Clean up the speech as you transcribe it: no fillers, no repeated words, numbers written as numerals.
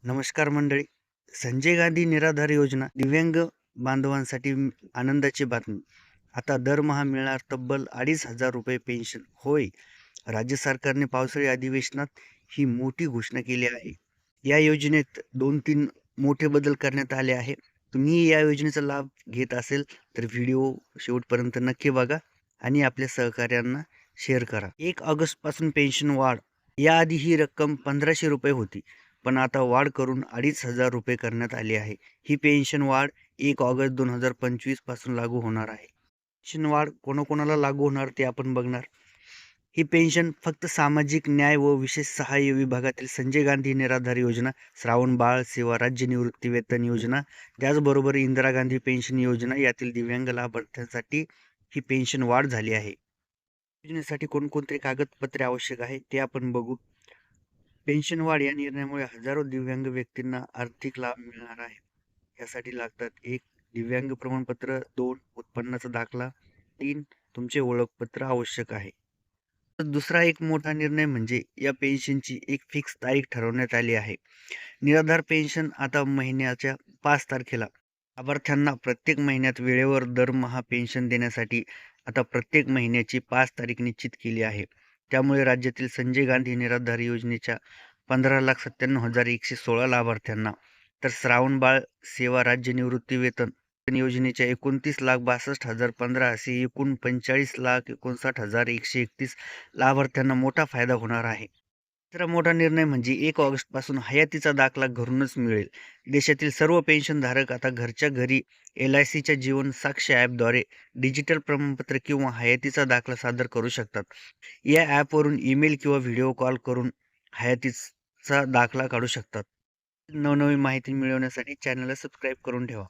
नमस्कार मंडळी. संजय गांधी निराधार योजना दिव्यांग बांधवांसाठी आनंदाची बातमी. आता दरमहा मिळणार तब्बल 2,500 रुपये पेन्शन. होय, राज्य सरकारने पावसाळी अधिवेशनात ही मोठी घोषणा केली आहे. या योजनेत 2-3 मोठे बदल करण्यात आले आहे. तुम्ही या योजनेचा लाभ घेत असेल तर व्हिडिओ शेवटपर्यंत नक्की बघा आणि आपल्या सहकार्यांना शेअर करा. 1 ऑगस्टपासून पेन्शन वाढ. याआधी ही रक्कम 1,500 रुपये होती, पण आता वाढ करून 2,500 रुपये करण्यात आली आहे. ही पेन्शन वाढ 1 ऑगस्ट 2025 पासून लागू होणार आहे. पेन्शन वाढ कोणाकोणाला लागू होणार ते आपण बघणार. ही पेन्शन फक्त सामाजिक न्याय व विशेष सहाय्य विभागातील संजय गांधी निराधार योजना, श्रावण बाळ सेवा राज्य निवृत्ती वेतन योजना, त्याचबरोबर इंदिरा गांधी पेन्शन योजना यातील दिव्यांग लाभार्थ्यांसाठी ही पेन्शन वाढ झाली आहे. योजनेसाठी कोणकोणते कागदपत्रे आवश्यक आहे ते आपण बघू. पेन्शन वाढ या निर्णयामुळे हजारो दिव्यांग व्यक्तींना आर्थिक लाभ मिळणार आहे. यासाठी लागतात 1 दिव्यांग प्रमाणपत्र, 2 उत्पन्नाचा दाखला, 3 तुमचे ओळखपत्र आवश्यक आहे. तर दुसरा एक मोठा निर्णय म्हणजे या पेन्शनची एक फिक्स तारीख ठरवण्यात आली आहे. निराधार पेन्शन आता महिन्याच्या 5 तारखेला लाभार्थ्यांना प्रत्येक महिन्यात वेळेवर दरमहा पेन्शन देण्यासाठी आता प्रत्येक महिन्याची 5 तारीख निश्चित केली आहे. त्यामुळे राज्यातील संजय गांधी निराधार योजनेच्या 15,97,116 लाभार्थ्यांना, तर श्रावण बाळ सेवा राज्य निवृत्ती वेतन योजनेच्या 29,62,015 असे एकूण 45,59,131 लाभार्थ्यांना मोठा फायदा होणार आहे. दुसरा मोठा निर्णय म्हणजे 1 ऑगस्टपासून हयातीचा दाखला घरूनच मिळेल. देशातील सर्व पेन्शनधारक आता घरच्या घरी LICच्या जीवन साक्ष ॲपद्वारे डिजिटल प्रमाणपत्र किंवा हयातीचा दाखला सादर करू शकतात. या ॲपवरून ईमेल किंवा व्हिडिओ कॉल करून हयातीचा दाखला काढू शकतात. नवनवीन माहिती मिळवण्यासाठी चॅनलला सबस्क्राईब करून ठेवा.